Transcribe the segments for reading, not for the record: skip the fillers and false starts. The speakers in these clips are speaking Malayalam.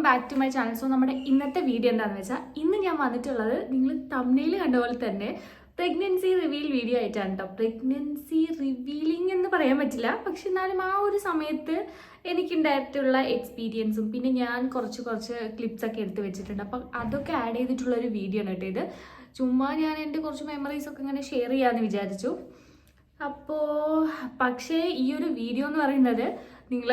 Back to my channel. So നമ്മുടെ ഇന്നത്തെ വീഡിയോ എന്താണെന്ന് വെച്ചാൽ ഇന്ന് ഞാൻ വന്നിട്ടുള്ളത് നിങ്ങൾ തംബ്നെയിൽ കണ്ട പോലെ തന്നെ പ്രഗ്നൻസി റിവീൽ വീഡിയോ ആയിട്ടാണ് കേട്ടോ. പ്രഗ്നൻസി റിവീലിംഗ് എന്ന് പറയാൻ പറ്റില്ല, പക്ഷെ എന്നാലും ആ ഒരു സമയത്ത് എനിക്കുണ്ടായിട്ടുള്ള എക്സ്പീരിയൻസും പിന്നെ ഞാൻ കുറച്ച് ക്ലിപ്സ് ഒക്കെ എടുത്ത് വെച്ചിട്ടുണ്ട്. അപ്പം അതൊക്കെ ആഡ് ചെയ്തിട്ടുള്ളൊരു വീഡിയോ ആണ് കേട്ടോ ഇത്. ചുമ്മാ ഞാൻ എൻ്റെ കുറച്ച് മെമ്മറീസ് ഒക്കെ ഇങ്ങനെ ഷെയർ ചെയ്യാമെന്ന് വിചാരിച്ചു. അപ്പോൾ പക്ഷേ ഈ ഒരു വീഡിയോ എന്ന് പറയുന്നത് നിങ്ങൾ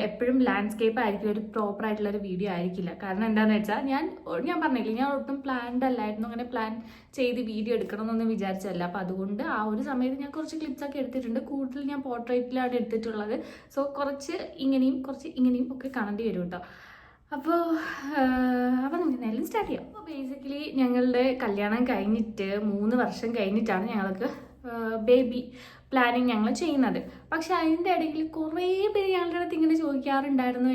എപ്പോഴും ലാൻഡ്സ്കേപ്പ് ആയിരിക്കില്ല, ഒരു പ്രോപ്പർ ആയിട്ടുള്ളൊരു വീഡിയോ ആയിരിക്കില്ല. കാരണം എന്താണെന്ന് വെച്ചാൽ ഞാൻ പറഞ്ഞില്ലേ, ഞാൻ ഒട്ടും പ്ലാൻഡ് അല്ലായിരുന്നു, അങ്ങനെ പ്ലാൻ ചെയ്ത് വീഡിയോ എടുക്കണമെന്നൊന്നും വിചാരിച്ചല്ല. അപ്പോൾ അതുകൊണ്ട് ആ ഒരു സമയത്ത് ഞാൻ കുറച്ച് ക്ലിപ്സൊക്കെ എടുത്തിട്ടുണ്ട്. കൂടുതൽ ഞാൻ പോർട്രേറ്റിലാണ് എടുത്തിട്ടുള്ളത്. സോ കുറച്ച് ഇങ്ങനെയും ഒക്കെ കാണേണ്ടി വരും കേട്ടോ. അപ്പോൾ നമുക്ക് എന്തായാലും സ്റ്റാർട്ട് ചെയ്യാം. അപ്പോൾ ബേസിക്കലി ഞങ്ങളുടെ കല്യാണം കഴിഞ്ഞിട്ട് 3 വർഷം കഴിഞ്ഞിട്ടാണ് ഞങ്ങൾക്ക് ബേബി പ്ലാനിങ് ഞങ്ങൾ ചെയ്യുന്നത്. പക്ഷെ അതിൻ്റെ ഇടയിൽ കുറേ പേര് ഞങ്ങളുടെ അടുത്ത് ഇങ്ങനെ ചോദിക്കാറുണ്ടായിരുന്നു.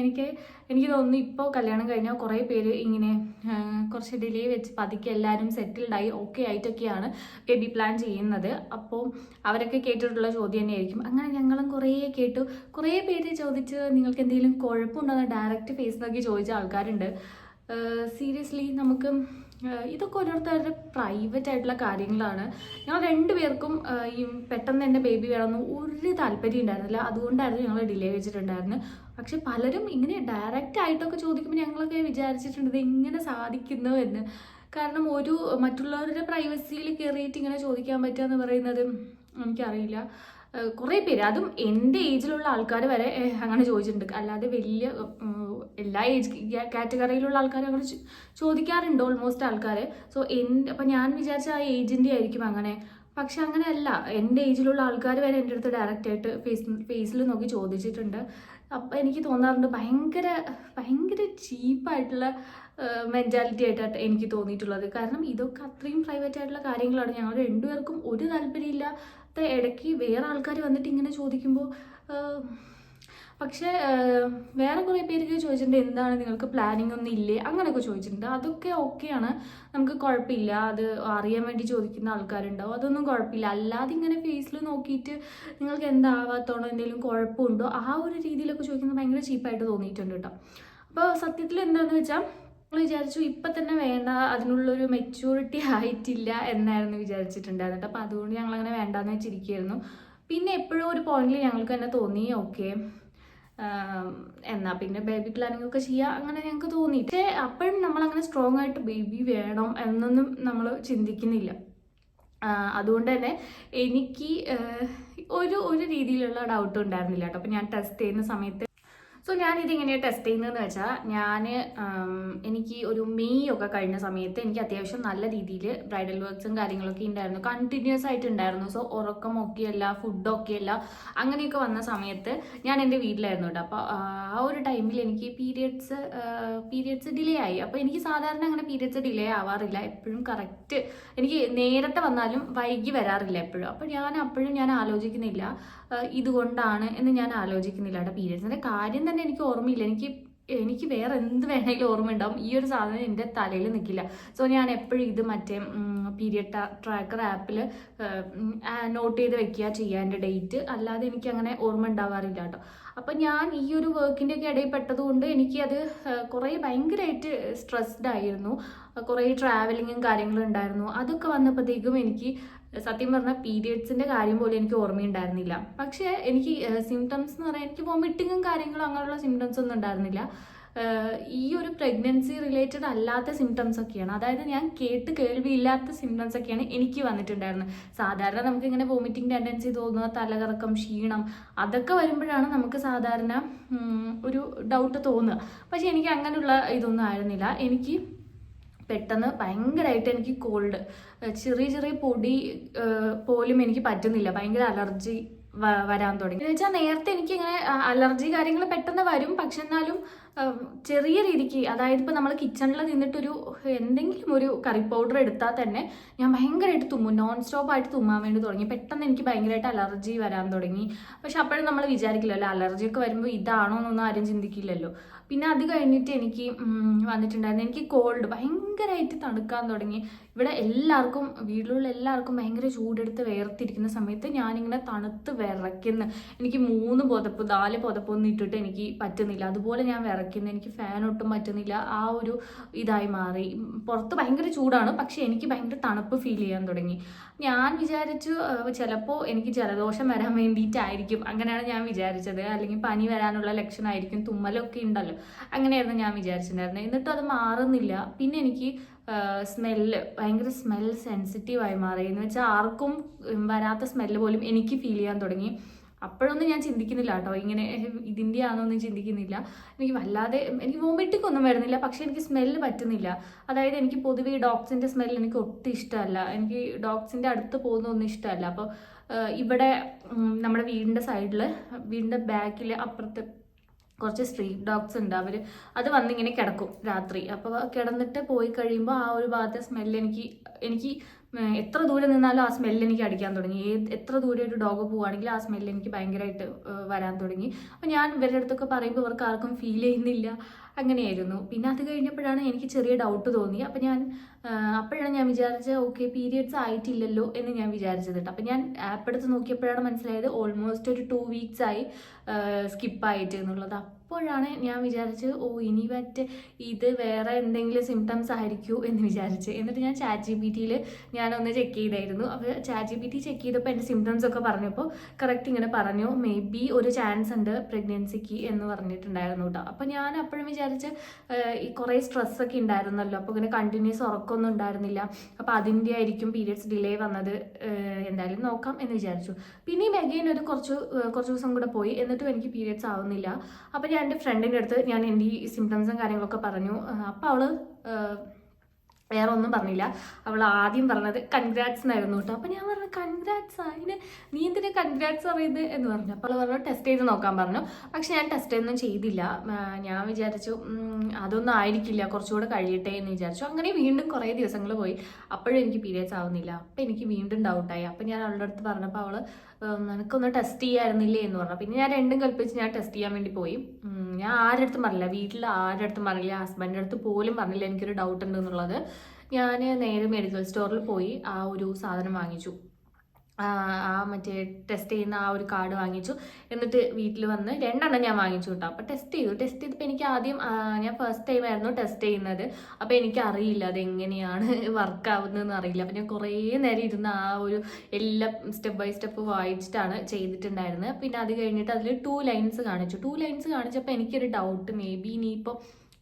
എനിക്ക് തോന്നുന്നു ഇപ്പോൾ കല്യാണം കഴിഞ്ഞാൽ കുറേ പേര് ഇങ്ങനെ കുറച്ച് ഡിലേ വെച്ച് പതുക്കെ എല്ലാവരും സെറ്റിൽഡായി ഓക്കെ ആയിട്ടൊക്കെയാണ് ബേബി പ്ലാൻ ചെയ്യുന്നത്. അപ്പോൾ അവരൊക്കെ കേട്ടിട്ടുള്ള ചോദ്യം തന്നെയായിരിക്കും. അങ്ങനെ ഞങ്ങളും കുറേ കേട്ടു. കുറേ പേര് ചോദിച്ച് നിങ്ങൾക്ക് എന്തെങ്കിലും കുഴപ്പമുണ്ടോയെന്ന് ഡയറക്റ്റ് ഫേസ് നോക്കി ചോദിച്ച ആൾക്കാരുണ്ട്. സീരിയസ്ലി നമുക്ക് ഇതൊക്കെ ഓരോരുത്തരുടെ പ്രൈവറ്റ് ആയിട്ടുള്ള കാര്യങ്ങളാണ്. ഞങ്ങൾ 2 പേർക്കും ഈ പെട്ടെന്ന് തന്നെ ബേബി വേണമെന്ന് ഒരു താല്പര്യം ഉണ്ടായിരുന്നില്ല. അതുകൊണ്ടായിരുന്നു ഞങ്ങൾ ഡിലേ വെച്ചിട്ടുണ്ടായിരുന്നു. പക്ഷെ പലരും ഇങ്ങനെ ഡയറക്റ്റ് ആയിട്ടൊക്കെ ചോദിക്കുമ്പോൾ ഞങ്ങളൊക്കെ വിചാരിച്ചിട്ടുണ്ട് എങ്ങനെ സാധിക്കുന്നു എന്ന്. കാരണം മറ്റുള്ളവരുടെ പ്രൈവസിയിൽ കയറിയിട്ട് ഇങ്ങനെ ചോദിക്കാൻ പറ്റുക എന്ന് പറയുന്നത് എനിക്കറിയില്ല. കുറേ പേര്, അതും എൻ്റെ ഏജിലുള്ള ആൾക്കാർ വരെ അങ്ങനെ ചോദിച്ചിട്ടുണ്ട്. അല്ലാതെ വലിയ എല്ലാ ഏജ് കാറ്റഗറിയിലുള്ള ആൾക്കാർ അങ്ങനെ ചോദിക്കാറുണ്ട് ഓൾമോസ്റ്റ് ആൾക്കാർ. സോ അപ്പം ഞാൻ വിചാരിച്ച ആ ഏജിൻ്റെ ആയിരിക്കും അങ്ങനെ. പക്ഷെ അങ്ങനെയല്ല, എൻ്റെ ഏജിലുള്ള ആൾക്കാർ വരെ എൻ്റെ അടുത്ത് ഡയറക്റ്റായിട്ട് ഫേസിൽ നോക്കി ചോദിച്ചിട്ടുണ്ട്. അപ്പം എനിക്ക് തോന്നാറുണ്ട് ഭയങ്കര ചീപ്പായിട്ടുള്ള മെൻറ്റാലിറ്റി ആയിട്ടാണ് എനിക്ക് തോന്നിയിട്ടുള്ളത്. കാരണം ഇതൊക്കെ അത്രയും പ്രൈവറ്റ് ആയിട്ടുള്ള കാര്യങ്ങളാണ്. ഞങ്ങൾ 2 പേർക്കും ഒരു താല്പര്യമില്ലാത്ത ഇടയ്ക്ക് വേറെ ആൾക്കാർ വന്നിട്ട് ഇങ്ങനെ ചോദിക്കുമ്പോൾ പക്ഷേ വേറെ കുറേ പേരൊക്കെ ചോദിച്ചിട്ടുണ്ട് എന്താണ് നിങ്ങൾക്ക് പ്ലാനിങ് ഒന്നും ഇല്ലേ അങ്ങനെയൊക്കെ ചോദിച്ചിട്ടുണ്ട്. അതൊക്കെ ഓക്കെയാണ്, നമുക്ക് കുഴപ്പമില്ല. അത് അറിയാൻ വേണ്ടി ചോദിക്കുന്ന ആൾക്കാരുണ്ടാവും, അതൊന്നും കുഴപ്പമില്ല. അല്ലാതെ ഇങ്ങനെ ഫേസിൽ നോക്കിയിട്ട് നിങ്ങൾക്ക് എന്താവാത്തോണോ എന്തെങ്കിലും കുഴപ്പമുണ്ടോ ആ ഒരു രീതിയിലൊക്കെ ചോദിക്കുന്നത് ഭയങ്കര ചീപ്പായിട്ട് തോന്നിയിട്ടുണ്ട് കേട്ടോ. അപ്പോൾ സത്യത്തിൽ എന്താണെന്ന് വെച്ചാൽ നമ്മൾ വിചാരിച്ചു ഇപ്പം തന്നെ വേണ്ട, അതിനുള്ളൊരു മെച്യൂരിറ്റി ആയിട്ടില്ല എന്നായിരുന്നു വിചാരിച്ചിട്ടുണ്ടായിരുന്നത്. അപ്പോൾ അതുകൊണ്ട് ഞങ്ങളങ്ങനെ വേണ്ടാന്ന് വെച്ചിരിക്കുകയായിരുന്നു. പിന്നെ എപ്പോഴും ഒരു പോയിന്റിൽ ഞങ്ങൾക്ക് തന്നെ തോന്നി ഓക്കെ എന്നാൽ പിന്നെ ബേബി പ്ലാനിങ് ഒക്കെ ചെയ്യുക അങ്ങനെ ഞങ്ങൾക്ക് തോന്നി. പക്ഷേ അപ്പോഴും നമ്മളങ്ങനെ സ്ട്രോങ് ആയിട്ട് ബേബി വേണം എന്നൊന്നും നമ്മൾ ചിന്തിക്കുന്നില്ല. അതുകൊണ്ട് തന്നെ എനിക്ക് ഒരു രീതിയിലുള്ള ഡൗട്ടും ഉണ്ടായിരുന്നില്ല കേട്ടോ. അപ്പോൾ ഞാൻ ടെസ്റ്റ് ചെയ്യുന്ന സമയത്ത് ഞാനിതെങ്ങനെയാണ് ടെസ്റ്റ് ചെയ്യുന്നതെന്ന് വെച്ചാൽ എനിക്ക് ഒരു മെയ് ഒക്കെ കഴിഞ്ഞ സമയത്ത് എനിക്ക് അത്യാവശ്യം നല്ല രീതിയിൽ ബ്രൈഡൽ വർക്ക്സും കാര്യങ്ങളൊക്കെ ഉണ്ടായിരുന്നു, കണ്ടിന്യൂസ് ആയിട്ട് ഉണ്ടായിരുന്നു. സോ ഉറക്കമൊക്കെയല്ല, ഫുഡൊക്കെയല്ല, അങ്ങനെയൊക്കെ വന്ന സമയത്ത് ഞാൻ എൻ്റെ വീട്ടിലായിരുന്നു കേട്ടോ. അപ്പോൾ ആ ഒരു ടൈമിൽ എനിക്ക് പീരിയഡ്സ് ഡിലേ ആയി. അപ്പോൾ എനിക്ക് സാധാരണ അങ്ങനെ പീരിയഡ്സ് ഡിലേ ആവാറില്ല, എപ്പോഴും കറക്റ്റ് എനിക്ക് നേരത്തെ വന്നാലും വൈകി വരാറില്ല എപ്പോഴും. അപ്പോൾ ഞാൻ ആലോചിക്കുന്നില്ല ഇതുകൊണ്ടാണ് എന്ന് ഞാൻ ആലോചിക്കുന്നില്ല കേട്ടോ. പീരിയഡ്സിൻ്റെ കാര്യം തന്നെ എനിക്ക് ഓർമ്മയില്ല. എനിക്ക് വേറെ എന്ത് വേണമെങ്കിലും ഓർമ്മ ഉണ്ടാവും, ഈ ഒരു സാധനം എൻ്റെ തലയിൽ നിൽക്കില്ല. സോ ഞാൻ എപ്പോഴും ഇത് മറ്റേ പീരിയഡ് ട്രാക്കർ ആപ്പിൽ നോട്ട് ചെയ്ത് വെക്കുക ചെയ്യുക എൻ്റെ ഡേറ്റ്, അല്ലാതെ എനിക്ക് അങ്ങനെ ഓർമ്മ ഉണ്ടാവാറില്ല കേട്ടോ. അപ്പം ഞാൻ ഈ ഒരു വർക്കിൻ്റെ ഒക്കെ ഇടയിൽ പെട്ടതുകൊണ്ട് എനിക്കത് ഭയങ്കരമായിട്ട് സ്ട്രെസ്ഡ് ആയിരുന്നു. കുറേ ട്രാവലിങ്ങും കാര്യങ്ങളും ഉണ്ടായിരുന്നു. അതൊക്കെ വന്നപ്പോഴത്തേക്കും എനിക്ക് സത്യം പറഞ്ഞാൽ പീരിയഡ്സിൻ്റെ കാര്യം പോലും എനിക്ക് ഓർമ്മയുണ്ടായിരുന്നില്ല. പക്ഷേ എനിക്ക് സിംറ്റംസ് എന്ന് പറയാൻ എനിക്ക് വോമിറ്റിങ്ങും കാര്യങ്ങളും അങ്ങനെയുള്ള സിംറ്റംസ് ഒന്നും ഉണ്ടായിരുന്നില്ല. ഈ ഒരു പ്രഗ്നൻസി റിലേറ്റഡ് അല്ലാത്ത സിംറ്റംസ് ഒക്കെയാണ്, അതായത് ഞാൻ കേൾവിയില്ലാത്ത സിംറ്റംസ് ഒക്കെയാണ് എനിക്ക് വന്നിട്ടുണ്ടായിരുന്നത്. സാധാരണ നമുക്ക് ഇങ്ങനെ വോമിറ്റിംഗ് ടെൻഡൻസി തോന്നുക, തലകറക്കം, ക്ഷീണം, അതൊക്കെ വരുമ്പോഴാണ് നമുക്ക് സാധാരണ ഒരു ഡൗട്ട് തോന്നുക. പക്ഷെ എനിക്ക് അങ്ങനെയുള്ള ഇതൊന്നും ആയിരുന്നില്ല. എനിക്ക് പെട്ടെന്ന് ഭയങ്കരമായിട്ട് എനിക്ക് കോൾഡ്, ചെറിയ പൊടി പോലും എനിക്ക് പറ്റുന്നില്ല, ഭയങ്കര അലർജി വരാൻ തുടങ്ങി. എന്ന് വെച്ചാൽ നേരത്തെ എനിക്കിങ്ങനെ അലർജി കാര്യങ്ങൾ പെട്ടെന്ന് വരും, പക്ഷെ എന്നാലും ചെറിയ രീതിക്ക്, അതായത് ഇപ്പോൾ നമ്മൾ കിച്ചണിൽ നിന്നിട്ടൊരു എന്തെങ്കിലും ഒരു കറി പൗഡർ എടുത്താൽ തന്നെ ഞാൻ ഭയങ്കരമായിട്ട് തുമ്മും, നോൺ സ്റ്റോപ്പ് ആയിട്ട് തുമ്മാൻ വേണ്ടി തുടങ്ങി. പെട്ടെന്ന് എനിക്ക് ഭയങ്കരമായിട്ട് അലർജി വരാൻ തുടങ്ങി. പക്ഷെ അപ്പോഴും നമ്മൾ വിചാരിക്കില്ലല്ലോ അലർജിയൊക്കെ വരുമ്പോൾ ഇതാണോ എന്നൊന്നും ആരും ചിന്തിക്കില്ലല്ലോ. പിന്നെ അത് കഴിഞ്ഞിട്ട് എനിക്ക് വന്നിട്ടുണ്ടായിരുന്നു, എനിക്ക് കോൾഡ് ഭയങ്കരമായിട്ട് തണുക്കാൻ തുടങ്ങി. ഇവിടെ വീട്ടിലുള്ള എല്ലാവർക്കും ഭയങ്കര ചൂടെടുത്ത് വേർത്തിരിക്കുന്ന സമയത്ത് ഞാനിങ്ങനെ തണുത്ത് വിറയ്ക്കുന്നു. എനിക്ക് 3 പുതപ്പ് 4 പുതപ്പൊന്നും ഇട്ടിട്ട് എനിക്ക് പറ്റുന്നില്ല, അതുപോലെ ഞാൻ കിടക്കുന്നത്. എനിക്ക് ഫാൻ ഒട്ടും പറ്റുന്നില്ല, ആ ഒരു ഇതായി മാറി. പുറത്ത് ഭയങ്കര ചൂടാണ്, പക്ഷെ എനിക്ക് ഭയങ്കര തണുപ്പ് ഫീൽ ചെയ്യാൻ തുടങ്ങി. ഞാൻ വിചാരിച്ചു ചിലപ്പോൾ എനിക്ക് ജലദോഷം വരാൻ വേണ്ടിയിട്ടായിരിക്കും, അങ്ങനെയാണ് ഞാൻ വിചാരിച്ചത്. അല്ലെങ്കിൽ പനി വരാനുള്ള ലക്ഷണമായിരിക്കും, തുമ്മലൊക്കെ ഉണ്ടല്ലോ, അങ്ങനെയായിരുന്നു ഞാൻ വിചാരിച്ചിട്ടുണ്ടായിരുന്നത്. എന്നിട്ടും അത് മാറുന്നില്ല. പിന്നെ എനിക്ക് സ്മെല്ല്, ഭയങ്കര സ്മെൽ സെൻസിറ്റീവായി മാറി. എന്ന് വെച്ചാൽ ആർക്കും വരാത്ത സ്മെല്ല് പോലും എനിക്ക് ഫീൽ ചെയ്യാൻ തുടങ്ങി. അപ്പോഴൊന്നും ഞാൻ ചിന്തിക്കുന്നില്ല കേട്ടോ, ഇങ്ങനെ ഇതിൻ്റെ ആണെന്നൊന്നും ചിന്തിക്കുന്നില്ല. എനിക്ക് വല്ലാതെ എനിക്ക് വോമിറ്റിംഗ് ഒന്നും വരുന്നില്ല, പക്ഷെ എനിക്ക് സ്മെല്ല് പറ്റുന്നില്ല. അതായത് എനിക്ക് പൊതുവെ ഈ ഡോഗ്സിൻ്റെ സ്മെല്ല് എനിക്ക് ഒട്ടും ഇഷ്ടമല്ല. എനിക്ക് ഡോഗ്സിൻ്റെ അടുത്ത് പോകുന്നൊന്നും ഇഷ്ടമല്ല. അപ്പോൾ ഇവിടെ നമ്മുടെ വീടിൻ്റെ സൈഡിൽ, വീടിൻ്റെ ബാക്കിൽ അപ്പുറത്ത് കുറച്ച് സ്ട്രീറ്റ് ഡോഗ്സ് ഉണ്ട്. അത് വന്നിങ്ങനെ കിടക്കും രാത്രി. അപ്പോൾ കിടന്നിട്ട് പോയി കഴിയുമ്പോൾ ആ ഒരു ഭാഗത്തെ സ്മെല്ല് എനിക്ക് എത്ര ദൂരെ നിന്നാലും ആ സ്മെല്ല് എനിക്ക് അടിക്കാൻ തുടങ്ങി. എത്ര ദൂരെ ഒരു ഡോഗ് പോവുകയാണെങ്കിൽ ആ സ്മെല്ല് എനിക്ക് ഭയങ്കരമായിട്ട് വരാൻ തുടങ്ങി. അപ്പോൾ ഞാൻ ഇവരുടെ അടുത്തൊക്കെ പറയുമ്പോൾ ഇവർക്ക് ആർക്കും ഫീൽ ചെയ്യുന്നില്ല, അങ്ങനെയായിരുന്നു. പിന്നെ അത് കഴിഞ്ഞപ്പോഴാണ് എനിക്ക് ചെറിയ ഡൗട്ട് തോന്നി. അപ്പോഴാണ് ഞാൻ വിചാരിച്ചത് ഓക്കെ, പീരിയഡ്സ് ആയിട്ടില്ലല്ലോ എന്ന് ഞാൻ വിചാരിച്ചത് കേട്ടോ. അപ്പം ഞാൻ ആപ്പ് എടുത്ത് നോക്കിയപ്പോഴാണ് മനസ്സിലായത് ഓൾമോസ്റ്റ് ഒരു 2 weeks ആയി സ്കിപ്പായിട്ട് എന്നുള്ളത്. അപ്പോഴാണ് ഞാൻ വിചാരിച്ചത് ഇനി ഇത് വേറെ എന്തെങ്കിലും സിംറ്റംസ് ആയിരിക്കുമോ എന്ന് വിചാരിച്ച്. എന്നിട്ട് ഞാൻ ChatGPT ഞാനൊന്ന് ചെക്ക് ചെയ്തായിരുന്നു. അപ്പോൾ ChatGPT ചെക്ക് ചെയ്തപ്പോൾ എൻ്റെ സിംറ്റംസ് ഒക്കെ പറഞ്ഞപ്പോൾ കറക്റ്റ് ഇങ്ങനെ പറഞ്ഞു, മേ ബി ഒരു ചാൻസ് ഉണ്ട് പ്രഗ്നൻസിക്ക് എന്ന് പറഞ്ഞിട്ടുണ്ടായിരുന്നു കേട്ടോ. അപ്പോൾ ഞാൻ അപ്പോഴും വിചാരിച്ച് ഈ കുറേ സ്ട്രെസ്സൊക്കെ ഉണ്ടായിരുന്നല്ലോ, അപ്പോൾ ഇങ്ങനെ കണ്ടിന്യൂസ് ഉറക്കമൊന്നും ഉണ്ടായിരുന്നില്ല, അപ്പോൾ അതിൻ്റെ ആയിരിക്കും പീരിയഡ്സ് ഡിലേ വന്നത്, എന്തായാലും നോക്കാം എന്ന് വിചാരിച്ചു. പിന്നെയും അഗെയിൻ കുറച്ച് ദിവസം കൂടെ പോയി, എന്നിട്ടും എനിക്ക് പീരിയഡ്സ് ആവുന്നില്ല. അപ്പോൾ ഞാൻ എൻ്റെ ഫ്രണ്ടിൻ്റെ അടുത്ത് ഞാൻ എൻ്റെ ഈ സിംറ്റംസും കാര്യങ്ങളൊക്കെ പറഞ്ഞു. അപ്പോൾ അവൾ വേറെ ഒന്നും പറഞ്ഞില്ല. അവൾ ആദ്യം പറഞ്ഞത് കൺഗ്രാറ്റ്സ് എന്നായിരുന്നു കേട്ടോ. അപ്പോൾ ഞാൻ പറഞ്ഞു കൺഗ്രാറ്റ്സ് അതിന് നീ എന്തിനാ കൺഗ്രാറ്റ്സ് അറിയത് എന്ന് പറഞ്ഞു. അപ്പോൾ അവൾ പറഞ്ഞു ടെസ്റ്റ് ചെയ്ത് നോക്കാൻ പറഞ്ഞു. പക്ഷെ ഞാൻ ടെസ്റ്റ് ഒന്നും ചെയ്തില്ല. ഞാൻ വിചാരിച്ചു അതൊന്നും ആയിരിക്കില്ല, കുറച്ചുകൂടെ കഴിയട്ടെ എന്ന് വിചാരിച്ചു. അങ്ങനെ വീണ്ടും കുറേ ദിവസങ്ങൾ പോയി. അപ്പോഴും എനിക്ക് പീരിയഡ്സ് ആവുന്നില്ല. അപ്പോൾ എനിക്ക് വീണ്ടും ഡൗട്ടായി. അപ്പോൾ ഞാൻ അവളുടെ അടുത്ത് പറഞ്ഞപ്പോൾ അവൾ നിനക്കൊന്ന് ടെസ്റ്റ് ചെയ്യായിരുന്നില്ലേ എന്ന് പറഞ്ഞു. പിന്നെ ഞാൻ രണ്ടും കൽപ്പിച്ച് ഞാൻ ടെസ്റ്റ് ചെയ്യാൻ വേണ്ടി പോയി. ഞാൻ ആരുടെ അടുത്തും പറഞ്ഞില്ല, വീട്ടിൽ ആരുടെ അടുത്തും പറഞ്ഞില്ല, ഹസ്ബൻഡിൻ്റെ അടുത്ത് പോലും പറഞ്ഞില്ല എനിക്കൊരു ഡൗട്ട് ഉണ്ട് എന്നുള്ളത്. ഞാൻ നേരെ മെഡിക്കൽ സ്റ്റോറിൽ പോയി ആ ഒരു സാധനം വാങ്ങിച്ചു, മറ്റേ ടെസ്റ്റ് ചെയ്യുന്ന ആ ഒരു കാർഡ് വാങ്ങിച്ചു. എന്നിട്ട് വീട്ടിൽ വന്ന് 2 എണ്ണം ഞാൻ വാങ്ങിച്ചു കേട്ടോ. അപ്പോൾ ടെസ്റ്റ് ചെയ്തപ്പോൾ എനിക്ക് ആദ്യം ഞാൻ ഫസ്റ്റ് ടൈം ആയിരുന്നു ടെസ്റ്റ് ചെയ്യുന്നത്. അപ്പോൾ എനിക്ക് അറിയില്ല അതെങ്ങനെയാണ് വർക്ക് ആവുന്നതെന്ന് അറിയില്ല. അപ്പോൾ ഞാൻ കുറേ നേരം ഇരുന്ന് ആ ഒരു എല്ലാം സ്റ്റെപ്പ് ബൈ സ്റ്റെപ്പ് വായിച്ചിട്ടാണ് ചെയ്തിട്ടുണ്ടായിരുന്നത്. പിന്നെ അത് കഴിഞ്ഞിട്ട് അതിൽ 2 ലൈൻസ് കാണിച്ചു. 2 ലൈൻസ് കാണിച്ചപ്പോൾ എനിക്കൊരു ഡൗട്ട്, മേ ബി ഇനിയിപ്പോൾ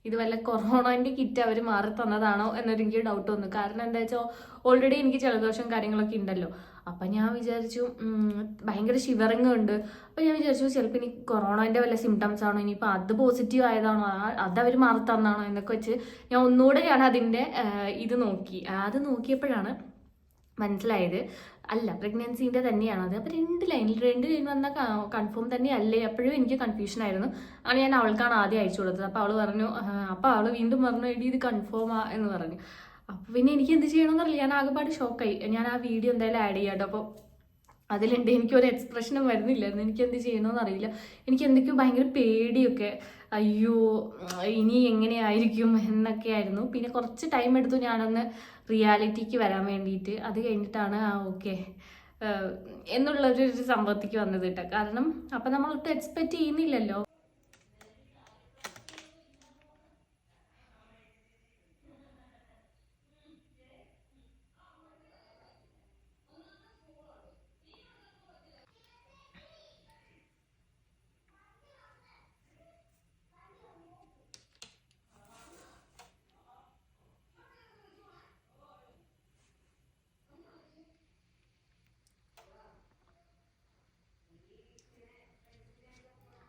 ഇത് വല്ല കൊറോണൻ്റെ കിറ്റ് അവർ മാറി തന്നതാണോ എന്നൊരു എനിക്ക് ഡൗട്ട് വന്നു. കാരണം എന്താ വെച്ചാൽ ഓൾറെഡി എനിക്ക് ജലദോഷം കാര്യങ്ങളൊക്കെ ഉണ്ടല്ലോ. അപ്പം ഞാൻ വിചാരിച്ചു ഭയങ്കര ഷിവറിങ് ഉണ്ട്. അപ്പം ഞാൻ വിചാരിച്ചു ചിലപ്പോൾ ഇനി കൊറോണൻ്റെ വല്ല സിംറ്റംസ് ആണോ, ഇനിയിപ്പോൾ അത് പോസിറ്റീവ് ആയതാണോ, അതവർ മാറി തന്നാണോ എന്നൊക്കെ വെച്ച് ഞാൻ ഒന്നുകൂടെ അതിൻ്റെ ഇത് നോക്കി. അത് നോക്കിയപ്പോഴാണ് മനസ്സിലായത് അല്ല, പ്രഗ്നൻസിൻ്റെ തന്നെയാണത്. അപ്പോൾ 2 ലൈൻ വന്നാൽ കൺഫേം തന്നെ അല്ലേ? അപ്പോഴും എനിക്ക് കൺഫ്യൂഷൻ ആയിരുന്നു. അങ്ങനെ ഞാൻ അവൾക്കാണ് ആദ്യം അയച്ചു കൊടുത്തത്. അപ്പോൾ അവൾ പറഞ്ഞു, അപ്പോൾ അവൾ വീണ്ടും പറഞ്ഞു എടി ഇത് കൺഫേമാ എന്ന് പറഞ്ഞു. അപ്പോൾ പിന്നെ എനിക്ക് എന്ത് ചെയ്യണമെന്നറിയില്ല, ഞാൻ ആകെപ്പാട് ഷോക്കായി. ഞാൻ ആ വീഡിയോ എന്തായാലും ആഡ് ചെയ്യാം കേട്ടോ. അപ്പോൾ അതിലുണ്ട് എനിക്കൊരു എക്സ്പ്രഷനും വരുന്നില്ലായിരുന്നു, എനിക്ക് എന്ത് ചെയ്യണമെന്ന് അറിയില്ല. എനിക്ക് എന്തൊക്കെയോ ഭയങ്കര പേടിയൊക്കെ, അയ്യോ ഇനി എങ്ങനെയായിരിക്കും എന്നൊക്കെ ആയിരുന്നു. പിന്നെ കുറച്ച് ടൈം എടുത്തു ഞാനൊന്ന് റിയാലിറ്റിക്ക് വരാൻ വേണ്ടിയിട്ട്. അത് കഴിഞ്ഞിട്ടാണ് ഓക്കെ എന്നുള്ളൊരു സംഭവത്തേക്ക് വന്നത് കേട്ടോ. കാരണം അപ്പം നമ്മളൊട്ടും എക്സ്പെക്റ്റ് ചെയ്യുന്നില്ലല്ലോ.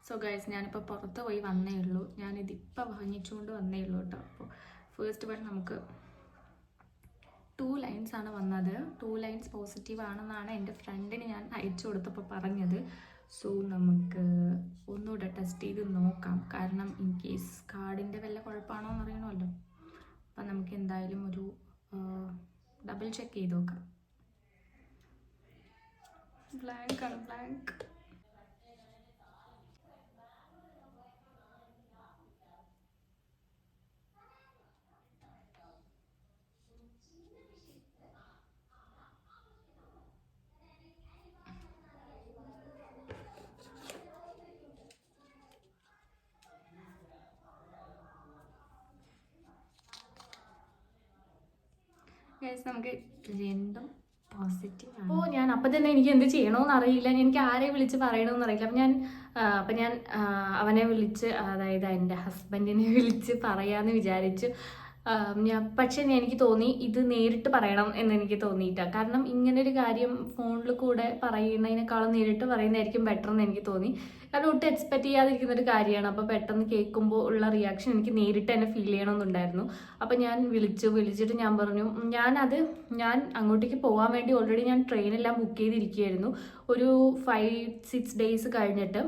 സോ ഗൈസ്, ഞാനിപ്പോൾ പുറത്ത് പോയി വന്നേ ഉള്ളൂ. ഞാനിതിപ്പോൾ വാങ്ങിച്ചുകൊണ്ട് വന്നേ ഉള്ളൂ കേട്ടോ. അപ്പോൾ ഫസ്റ്റ് വൺ നമുക്ക് 2 ലൈൻസ് ആണ് വന്നത്. 2 ലൈൻസ് പോസിറ്റീവ് ആണെന്നാണ് എൻ്റെ ഫ്രണ്ടിന് ഞാൻ അയച്ചു കൊടുത്തപ്പോൾ പറഞ്ഞത്. സോ നമുക്ക് ഒന്നുകൂടെ ടെസ്റ്റ് ചെയ്ത് നോക്കാം. കാരണം ഇൻ കേസ് കാർഡിൻ്റെ വല്ല കുഴപ്പമാണോ എന്ന് അറിയണമല്ലോ. അപ്പം നമുക്ക് എന്തായാലും ഒരു ഡബിൾ ചെക്ക് ചെയ്ത് നോക്കാം. ബ്ലാങ്ക് ആണ്, ബ്ലാങ്ക്. നമുക്ക് രണ്ടും പോസിറ്റീവ്. അപ്പോൾ ഞാൻ അപ്പം തന്നെ എനിക്ക് എന്ത് ചെയ്യണമെന്ന് അറിയില്ല, എനിക്ക് ആരെ വിളിച്ച് പറയണമെന്ന് അറിയില്ല. അപ്പം ഞാൻ അവനെ വിളിച്ച്, അതായത് എൻ്റെ ഹസ്ബൻഡിനെ വിളിച്ച് പറയാമെന്ന് വിചാരിച്ചു. പക്ഷേ എനിക്ക് തോന്നി ഇത് നേരിട്ട് പറയണം എന്നെനിക്ക് തോന്നിയിട്ടാണ്. കാരണം ഇങ്ങനൊരു കാര്യം ഫോണിൽ കൂടെ പറയുന്നതിനേക്കാളും നേരിട്ട് പറയുന്നതായിരിക്കും ബെറ്റർ എന്ന് എനിക്ക് തോന്നി. കാരണം ഒട്ടും എക്സ്പെക്ട് ചെയ്യാതിരിക്കുന്നൊരു കാര്യമാണ്. അപ്പോൾ പെട്ടെന്ന് കേൾക്കുമ്പോൾ ഉള്ള റിയാക്ഷൻ എനിക്ക് നേരിട്ട് തന്നെ ഫീൽ ചെയ്യണമെന്നുണ്ടായിരുന്നു. അപ്പോൾ ഞാൻ വിളിച്ചിട്ട് ഞാൻ പറഞ്ഞു, ഞാൻ അങ്ങോട്ടേക്ക് പോകാൻ വേണ്ടി ഓൾറെഡി ഞാൻ ട്രെയിനെല്ലാം ബുക്ക് ചെയ്തിരിക്കുകയായിരുന്നു ഒരു 5-6 ഡേയ്സ് കഴിഞ്ഞിട്ട്.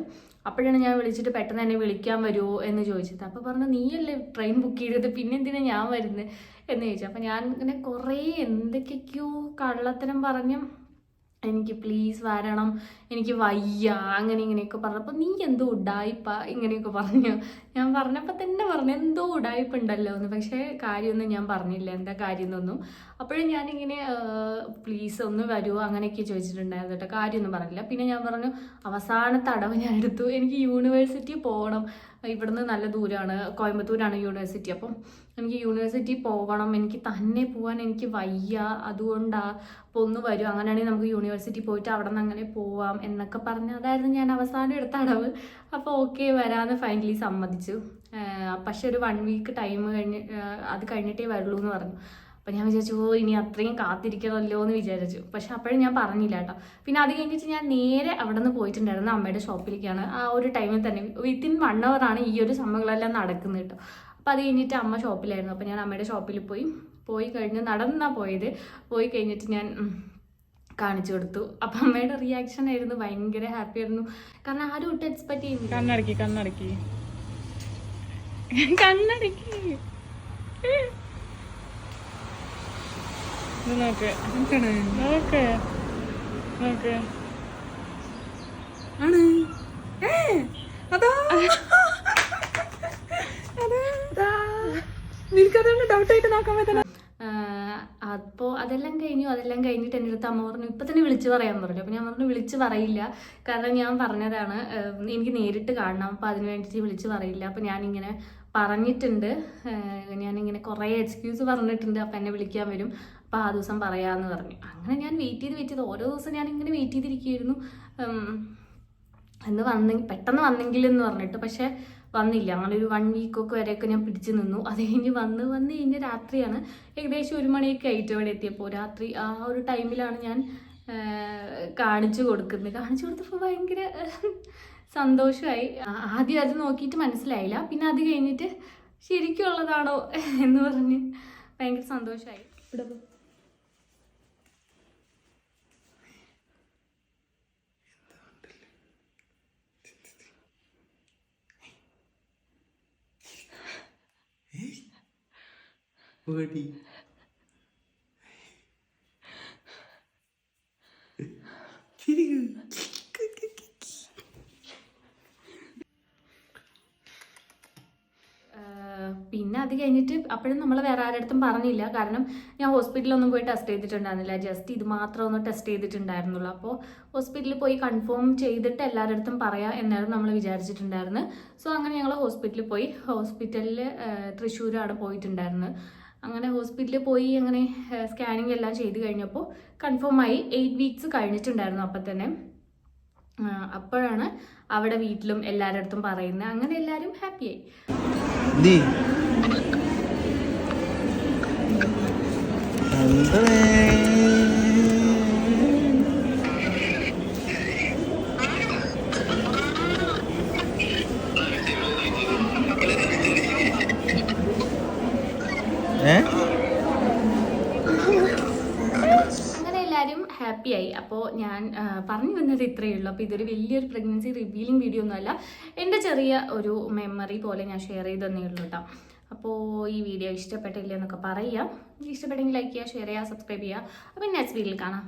അപ്പോഴാണ് ഞാൻ വിളിച്ചിട്ട് പെട്ടെന്ന് എന്നെ വിളിക്കാൻ വരുമോ എന്ന് ചോദിച്ചത്. അപ്പോൾ പറഞ്ഞു, നീയല്ലേ ട്രെയിൻ ബുക്ക് ചെയ്തത്, പിന്നെ എന്തിനാണ് ഞാൻ വരുന്നത് എന്ന് ചോദിച്ചു. അപ്പോൾ ഞാൻ ഇങ്ങനെ കുറേ എന്തൊക്കെയൊക്കെയോ കള്ളത്തരം പറഞ്ഞു, എനിക്ക് പ്ലീസ് വരണം, എനിക്ക് വയ്യ, അങ്ങനെ ഇങ്ങനെയൊക്കെ പറഞ്ഞപ്പോൾ നീ എന്തോ ഉഡായിപ്പ ഇങ്ങനെയൊക്കെ പറഞ്ഞു. ഞാൻ പറഞ്ഞപ്പോൾ തന്നെ പറഞ്ഞു എന്തോ ഉഡായിപ്പ് ഉണ്ടല്ലോ എന്ന്. പക്ഷേ കാര്യമൊന്നും ഞാൻ പറഞ്ഞില്ല, എന്താ കാര്യം എന്നൊന്നും. അപ്പോഴും ഞാനിങ്ങനെ പ്ലീസ് ഒന്ന് വരുമോ അങ്ങനെയൊക്കെ ചോദിച്ചിട്ടുണ്ടായിരുന്നു കേട്ടോ. കാര്യമൊന്നും പറഞ്ഞില്ല. പിന്നെ ഞാൻ പറഞ്ഞു, അവസാനത്തെ അടവ് ഞാൻ എടുത്തു, എനിക്ക് യൂണിവേഴ്സിറ്റി പോകണം. ഇവിടുന്ന് നല്ല ദൂരമാണ്, കോയമ്പത്തൂരാണ് യൂണിവേഴ്സിറ്റി. അപ്പം എനിക്ക് യൂണിവേഴ്സിറ്റി പോകണം, എനിക്ക് തന്നെ പോകാൻ എനിക്ക് വയ്യ, അതുകൊണ്ടാണ്. അപ്പോൾ ഒന്ന് വരും, അങ്ങനെയാണെങ്കിൽ നമുക്ക് യൂണിവേഴ്സിറ്റി പോയിട്ട് അവിടെ നിന്ന് അങ്ങനെ പോവാം എന്നൊക്കെ പറഞ്ഞ് അതായിരുന്നു ഞാൻ അവസാനം എടുത്ത അടവ്. അപ്പോൾ ഓക്കെ വരാമെന്ന് ഫൈനലി സമ്മതിച്ചു. പക്ഷെ ഒരു 1 വീക്ക് ടൈം കഴിഞ്ഞിട്ടേ വരുള്ളൂ എന്ന് പറഞ്ഞു. അപ്പം ഞാൻ വിചാരിച്ചു, ഇനി അത്രയും കാത്തിരിക്കണമല്ലോ എന്ന് വിചാരിച്ചു. പക്ഷെ അപ്പോഴും ഞാൻ പറഞ്ഞില്ല കേട്ടോ. പിന്നെ അത് കഴിഞ്ഞിട്ട് ഞാൻ നേരെ അവിടെ നിന്ന് പോയിട്ടുണ്ടായിരുന്നു അമ്മയുടെ ഷോപ്പിലേക്കാണ്. ആ ഒരു ടൈമിൽ തന്നെ വിത്തിൻ 1 hour ഈ ഒരു സംഭവങ്ങളെല്ലാം നടക്കുന്നത് കേട്ടോ. അപ്പം അത് കഴിഞ്ഞിട്ട് അമ്മ ഷോപ്പിലായിരുന്നു. അപ്പം ഞാൻ അമ്മയുടെ ഷോപ്പിൽ പോയി കഴിഞ്ഞ് നടന്നാണ് പോയത്. പോയി കഴിഞ്ഞിട്ട് ഞാൻ കാണിച്ചു കൊടുത്തു. അപ്പം അമ്മയുടെ റിയാക്ഷൻ ആയിരുന്നു ഭയങ്കര ഹാപ്പി ആയിരുന്നു. കാരണം ആരും ഒട്ടും എക്സ്പെക്ട് ചെയ്യുന്നു. കണ്ണടക്കി നോക്ക് ആണ് നിനക്കതുകൊണ്ട് ഡൗട്ടായിട്ട് നോക്കാൻ പറ്റില്ല. അപ്പോൾ അതെല്ലാം കഴിഞ്ഞിട്ട് എൻ്റെ അടുത്ത് അമ്മ പറഞ്ഞു, ഇപ്പം തന്നെ വിളിച്ച് പറയാൻ പറഞ്ഞു. അപ്പോൾ ഞാൻ പറഞ്ഞു വിളിച്ച് പറയില്ല, കാരണം ഞാൻ പറഞ്ഞതാണ് എനിക്ക് നേരിട്ട് കാണണം, അപ്പോൾ അതിന് വേണ്ടിയിട്ട് വിളിച്ച് പറയില്ല. അപ്പോൾ ഞാനിങ്ങനെ പറഞ്ഞിട്ടുണ്ട്, ഞാനിങ്ങനെ കുറേ എക്സ്ക്യൂസ് പറഞ്ഞിട്ടുണ്ട്, അപ്പോൾ എന്നെ വിളിക്കാൻ വരും, അപ്പോൾ ആ ദിവസം പറയാമെന്ന് പറഞ്ഞു. അങ്ങനെ ഞാൻ വെയിറ്റ് ചെയ്ത് ഓരോ ദിവസം ഞാനിങ്ങനെ വെയിറ്റ് ചെയ്തിരിക്കുകയായിരുന്നു. പെട്ടെന്ന് വന്നെങ്കിലെന്ന് പറഞ്ഞിട്ട്. പക്ഷേ വന്നില്ല. അങ്ങനെ ഒരു 1 വീക്കൊക്കെ വരെയൊക്കെ ഞാൻ പിടിച്ചു നിന്നു. അത് കഴിഞ്ഞ് വന്ന് കഴിഞ്ഞ് രാത്രിയാണ്, ഏകദേശം 1 മണിയൊക്കെ ആയിട്ട് ഇവിടെ എത്തിയപ്പോൾ. രാത്രി ആ ഒരു ടൈമിലാണ് ഞാൻ കാണിച്ചു കൊടുത്തപ്പോൾ ഭയങ്കര സന്തോഷമായി. ആദ്യം അത് നോക്കിയിട്ട് മനസ്സിലായില്ല, പിന്നെ അത് കഴിഞ്ഞിട്ട് ശരിക്കുള്ളതാണോ എന്ന് പറഞ്ഞ് ഭയങ്കര സന്തോഷമായി. ഇവിടെ പിന്നെ അത് കഴിഞ്ഞിട്ട് അപ്പോഴും നമ്മൾ വേറെ ആരുടെ പറഞ്ഞില്ല. കാരണം ഞാൻ ഹോസ്പിറ്റലിലൊന്നും പോയി ടെസ്റ്റ് ചെയ്തിട്ടുണ്ടായിരുന്നില്ല, ജസ്റ്റ് ഇത് മാത്രം ഒന്ന് ടെസ്റ്റ് ചെയ്തിട്ടുണ്ടായിരുന്നുള്ളൂ. അപ്പോൾ ഹോസ്പിറ്റലിൽ പോയി കൺഫേം ചെയ്തിട്ട് എല്ലാവരുടെ അടുത്തും പറയാം എന്നായിരുന്നു നമ്മൾ വിചാരിച്ചിട്ടുണ്ടായിരുന്നത്. സോ അങ്ങനെ ഞങ്ങൾ ഹോസ്പിറ്റലിൽ പോയി. ഹോസ്പിറ്റലിൽ തൃശ്ശൂരാണ് പോയിട്ടുണ്ടായിരുന്നത്. അങ്ങനെ ഹോസ്പിറ്റലിൽ പോയി അങ്ങനെ സ്കാനിങ് എല്ലാം ചെയ്ത് കഴിഞ്ഞപ്പോൾ കൺഫേം ആയി. 8 വീക്സ് കഴിഞ്ഞിട്ടുണ്ടായിരുന്നു അപ്പം തന്നെ. അപ്പോഴാണ് അവിടെ വീട്ടിലും എല്ലാവരുടെ അടുത്തും പറയുന്നത്. അങ്ങനെ എല്ലാവരും ഹാപ്പിയായി. ഹാപ്പിയായി. അപ്പോൾ ഞാൻ പറഞ്ഞു വന്നത് ഇത്രയേ ഉള്ളൂ. അപ്പോൾ ഇതൊരു വലിയൊരു പ്രഗ്നൻസി റിവീലിംഗ് വീഡിയോ ഒന്നുമല്ല, എൻ്റെ ചെറിയ ഒരു മെമ്മറി പോലെ ഞാൻ ഷെയർ ചെയ്തതന്നേ ഉള്ളൂ കേട്ടോ. അപ്പോൾ ഈ വീഡിയോ ഇഷ്ടപ്പെട്ടില്ല എന്നൊക്കെ പറയാം. ഇഷ്ടപ്പെട്ടെങ്കിൽ ലൈക്ക് ചെയ്യുക, ഷെയർ ചെയ്യുക, സബ്സ്ക്രൈബ് ചെയ്യുക. അപ്പോൾ നെക്സ്റ്റ് വീഡിയോയിൽ കാണാം.